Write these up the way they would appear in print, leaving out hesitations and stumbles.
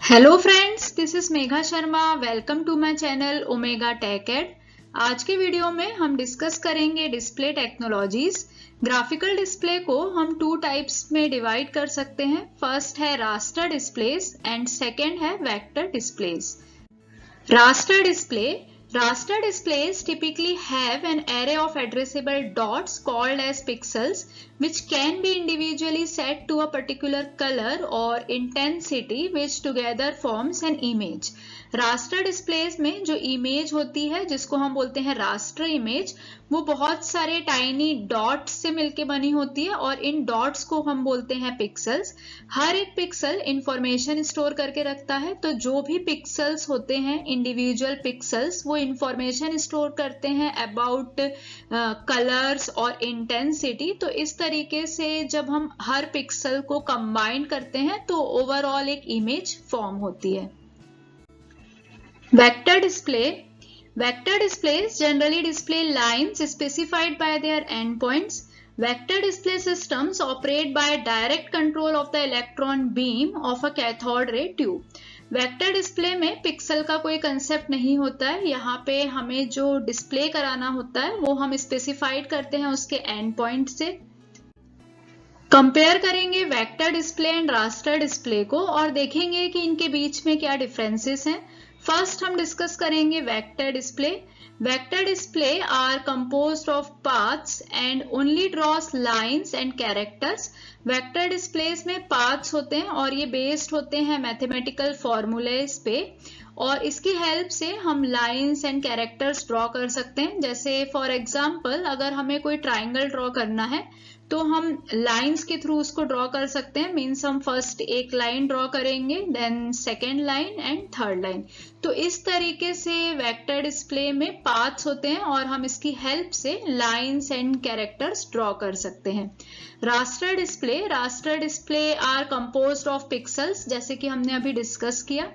Hello friends, this is Megha Sharma. Welcome to my channel Omega Tech Ed. आज के video में हम डिस्कस करेंगे डिस्प्ले टेक्नोलॉजीज। ग्राफिकल डिस्प्ले को हम टू टाइप्स में डिवाइड कर सकते हैं। फर्स्ट है रास्टर डिस्प्लेस एंड सेकंड है vector displace. Raster displays typically have an array of addressable dots called as pixels, which can be individually set to a particular color or intensity, which together forms an image. Raster displace में जो image होती है जिसको हम बोलते हैं raster image, वो बहुत सारे टाइनी डॉट्स से मिलके बनी होती है और इन डॉट्स को हम बोलते हैं पिक्सल्स। हर एक पिक्सल इंफॉर्मेशन स्टोर करके रखता है, तो जो भी पिक्सल्स होते हैं इंडिविजुअल पिक्सल्स वो इंफॉर्मेशन स्टोर करते हैं अबाउट कलर्स और इंटेंसिटी। तो इस तरीके से जब हम हर पिक्सल को कंबाइन करते हैं तो ओवरऑल एक इमेज फॉर्म होती है। Vector displays generally display lines specified by their endpoints. Vector display systems operate by direct control of the electron beam of a cathode ray tube. Vector display में pixel का कोई concept नहीं होता है। यहाँ पे हमें जो डिस्प्ले कराना होता है वो हम स्पेसिफाइड करते हैं उसके एंड पॉइंट से। कंपेयर करेंगे vector display and raster display को और देखेंगे कि इनके बीच में क्या डिफरेंसेस हैं। फर्स्ट हम डिस्कस करेंगे vector display. Vector display are composed of paths and only draws lines and characters. Vector displays में पाथ्स होते हैं और ये बेस्ड होते हैं मैथमेटिकल फॉर्मूलेस पे और इसकी हेल्प से हम लाइंस एंड कैरेक्टर्स ड्रॉ कर सकते हैं। जैसे फॉर एग्जांपल अगर हमें कोई ट्राइंगल ड्रॉ करना है तो हम लाइंस के थ्रू उसको ड्रॉ कर सकते हैं। मीन्स हम फर्स्ट एक लाइन ड्रॉ करेंगे, then second line and third line. तो इस तरीके से वेक्टर डिस्प्ले में पाथ्स होते हैं और हम इसकी हेल्प से लाइंस एंड कैरेक्टर्स ड्रॉ कर सकते हैं। Raster display are composed of pixels, जैसे कि हमने अभी डिस्कस किया।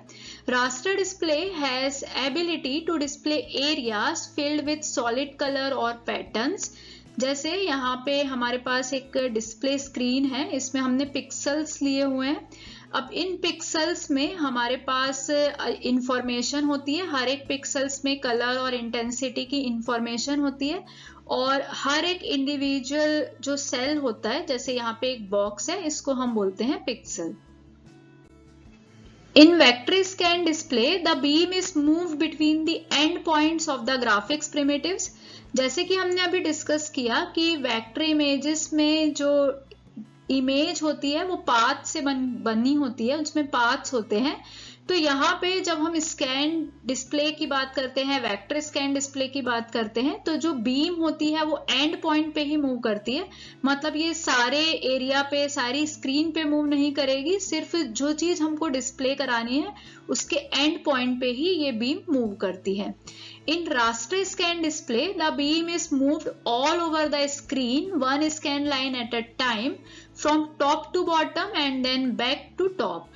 Raster display has ability to display areas filled with solid colour और पैटर्न्स। जैसे यहाँ पे हमारे पास एक डिस्प्ले स्क्रीन है, इसमें हमने पिक्सल्स लिए हुए हैं। अब इन पिक्सल्स में हमारे पास इंफॉर्मेशन होती है, हर एक पिक्सल्स में कलर और इंटेंसिटी की इंफॉर्मेशन होती है और हर एक इंडिविजुअल जो सेल होता है, जैसे यहाँ पे एक बॉक्स है, इसको हम बोलते हैं pixel. In vector scan display, the beam is moved between the end points of the graphics primitives. जैसे कि हमने अभी डिस्कस किया कि वेक्टर इमेजेस में जो इमेज होती है वो पाथ से बनी होती है, उसमें पाथ्स होते हैं। तो यहाँ पे जब हम स्कैन डिस्प्ले की बात करते हैं, वेक्टर स्कैन डिस्प्ले की बात करते हैं, तो जो बीम होती है वो एंड पॉइंट पे ही मूव करती है। मतलब ये सारे एरिया पे, सारी स्क्रीन पे मूव नहीं करेगी, सिर्फ जो चीज हमको डिस्प्ले करानी है उसके एंड पॉइंट पे ही ये बीम मूव करती है। In raster scan display, the beam is moved all over the screen, one scan line at a time, from top to bottom and then back to top.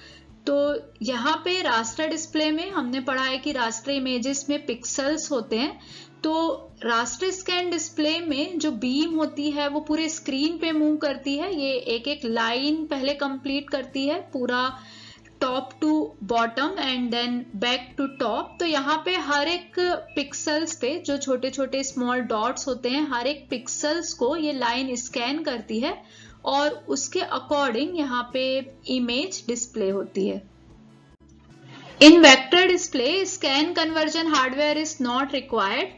तो यहाँ पे raster display में हमने पढ़ा है कि रास्टर इमेजेस में pixels होते हैं। तो रास्टर स्कैन डिस्प्ले में जो बीम होती है वो पूरे स्क्रीन पे मूव करती है। ये एक एक लाइन पहले कंप्लीट करती है, पूरा top to bottom and then back to top. तो यहाँ पे हर एक पिक्सल्स पे जो छोटे छोटे स्मॉल डॉट्स होते हैं, हर एक पिक्सल्स को ये लाइन स्कैन करती है और उसके अकॉर्डिंग यहाँ पे इमेज डिस्प्ले होती है। इन vector display, scan conversion hardware is not required.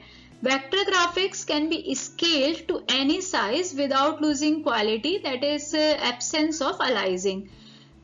Vector graphics can be scaled to any size without losing quality, that is absence of aliasing.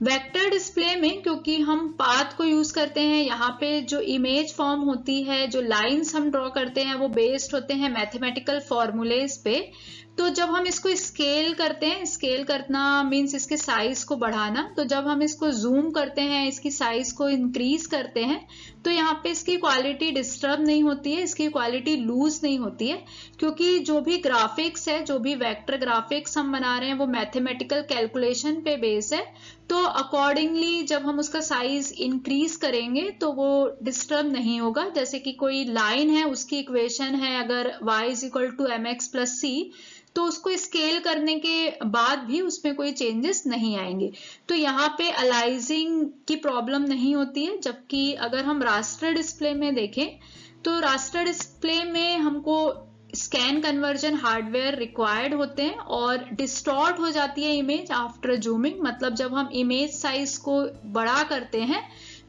Vector display में क्योंकि हम पाथ को यूज करते हैं, यहाँ पे जो इमेज फॉर्म होती है, जो लाइंस हम ड्रॉ करते हैं वो बेस्ड होते हैं मैथमेटिकल फॉर्मूलेस पे। तो जब हम इसको स्केल करते हैं, स्केल करना मीन्स इसके साइज को बढ़ाना, तो जब हम इसको जूम करते हैं, इसकी साइज को इंक्रीज करते हैं, तो यहाँ पे इसकी क्वालिटी डिस्टर्ब नहीं होती है, इसकी क्वालिटी लूज नहीं होती है, क्योंकि जो भी ग्राफिक्स है, जो भी वेक्टर ग्राफिक्स हम बना रहे हैं वो मैथमेटिकल कैलकुलेशन पे बेस है। तो अकॉर्डिंगली जब हम उसका साइज इंक्रीज करेंगे तो वो डिस्टर्ब नहीं होगा। जैसे कि कोई लाइन है, उसकी इक्वेशन है अगर y = mx + c, तो उसको स्केल करने के बाद भी उसमें कोई चेंजेस नहीं आएंगे। तो यहाँ पे अलाइजिंग की प्रॉब्लम नहीं होती है। जबकि अगर हम रास्टर डिस्प्ले में देखें तो रास्टर डिस्प्ले में हमको स्कैन कन्वर्जन हार्डवेयर रिक्वायर्ड होते हैं और डिस्टॉर्ट हो जाती है इमेज आफ्टर जूमिंग। मतलब जब हम इमेज साइज को बड़ा करते हैं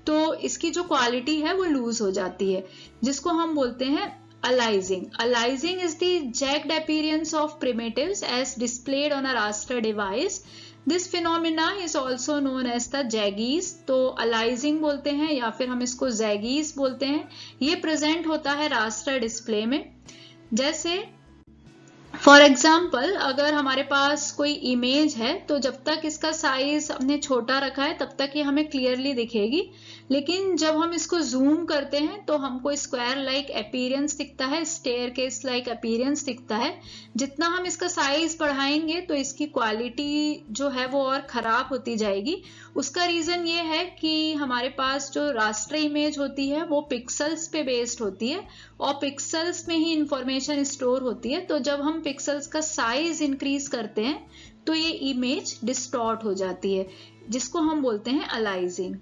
तो इसकी जो क्वालिटी है वो लूज हो जाती है, जिसको हम बोलते हैं aliasing. Aliasing is the jagged appearance of primitives as displayed on a raster device. This phenomena is also known as the jaggies. तो अलाइजिंग बोलते हैं या फिर हम इसको जैगीज बोलते हैं। ये प्रेजेंट होता है रास्टर डिस्प्ले में। जैसे फॉर एग्जाम्पल अगर हमारे पास कोई इमेज है तो जब तक इसका साइज हमने छोटा रखा है तब तक ये हमें क्लियरली दिखेगी, लेकिन जब हम इसको जूम करते हैं तो हमको स्क्वायर लाइक अपीयरेंस दिखता है, स्टेयरकेस लाइक अपीयरेंस दिखता है। जितना हम इसका साइज बढ़ाएंगे तो इसकी क्वालिटी जो है वो और खराब होती जाएगी। उसका रीजन ये है कि हमारे पास जो रास्टर इमेज होती है वो पिक्सल्स पे बेस्ड होती है और पिक्सल्स में ही इंफॉर्मेशन स्टोर होती है। तो जब हम पिक्सल्स का साइज इंक्रीज करते हैं तो ये इमेज डिस्टॉर्ट हो जाती है, जिसको हम बोलते हैं aliasing.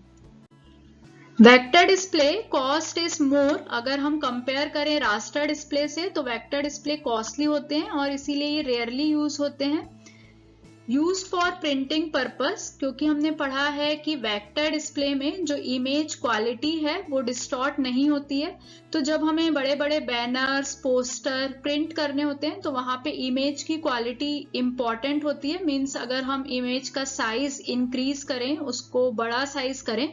Vector display cost is more. अगर हम कंपेयर करें रास्टर डिस्प्ले से तो वेक्टर डिस्प्ले कॉस्टली होते हैं और इसीलिए ये रेयरली यूज होते हैं। यूज्ड फॉर प्रिंटिंग पर्पस, क्योंकि हमने पढ़ा है कि वेक्टर डिस्प्ले में जो इमेज क्वालिटी है वो डिस्टॉर्ट नहीं होती है। तो जब हमें बड़े बड़े बैनर्स पोस्टर प्रिंट करने होते हैं तो वहां पे इमेज की क्वालिटी इंपॉर्टेंट होती है। मीन्स अगर हम इमेज का साइज इंक्रीज करें, उसको बड़ा साइज करें,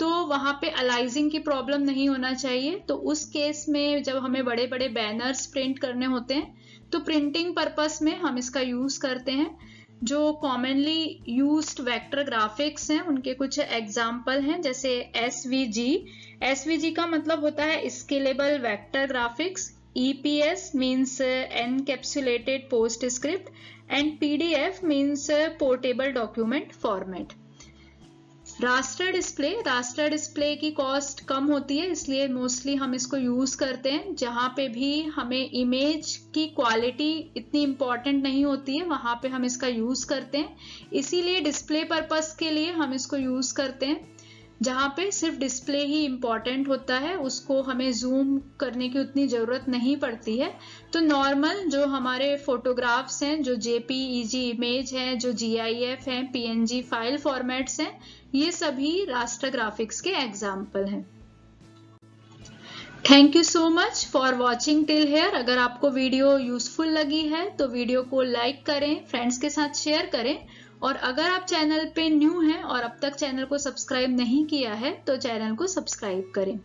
तो वहां पे अलाइजिंग की प्रॉब्लम नहीं होना चाहिए। तो उस केस में जब हमें बड़े बड़े बैनर्स प्रिंट करने होते हैं तो प्रिंटिंग पर्पस में हम इसका यूज करते हैं। जो कॉमनली यूज्ड वेक्टर ग्राफिक्स हैं उनके कुछ एग्जाम्पल हैं, जैसे SVG। SVG का मतलब होता है scalable vector graphics. EPS means encapsulated post script and PDF means portable document format. Raster display की कॉस्ट कम होती है, इसलिए मोस्टली हम इसको यूज करते हैं। जहां पे भी हमें इमेज की क्वालिटी इतनी इंपॉर्टेंट नहीं होती है वहां पे हम इसका यूज करते हैं। इसीलिए डिस्प्ले पर्पस के लिए हम इसको यूज करते हैं। जहां पे सिर्फ डिस्प्ले ही इंपॉर्टेंट होता है, उसको हमें जूम करने की उतनी जरूरत नहीं पड़ती है। तो नॉर्मल जो हमारे फोटोग्राफ्स हैं, जो JPEG इमेज हैं, जो GIF हैं, PNG फाइल फॉर्मेट्स हैं, ये सभी रास्टर ग्राफिक्स के एग्जाम्पल हैं। Thank you so much for watching till here. अगर आपको वीडियो यूजफुल लगी है तो वीडियो को लाइक करें, फ्रेंड्स के साथ शेयर करें, और अगर आप चैनल पे न्यू हैं और अब तक चैनल को सब्सक्राइब नहीं किया है तो चैनल को सब्सक्राइब करें।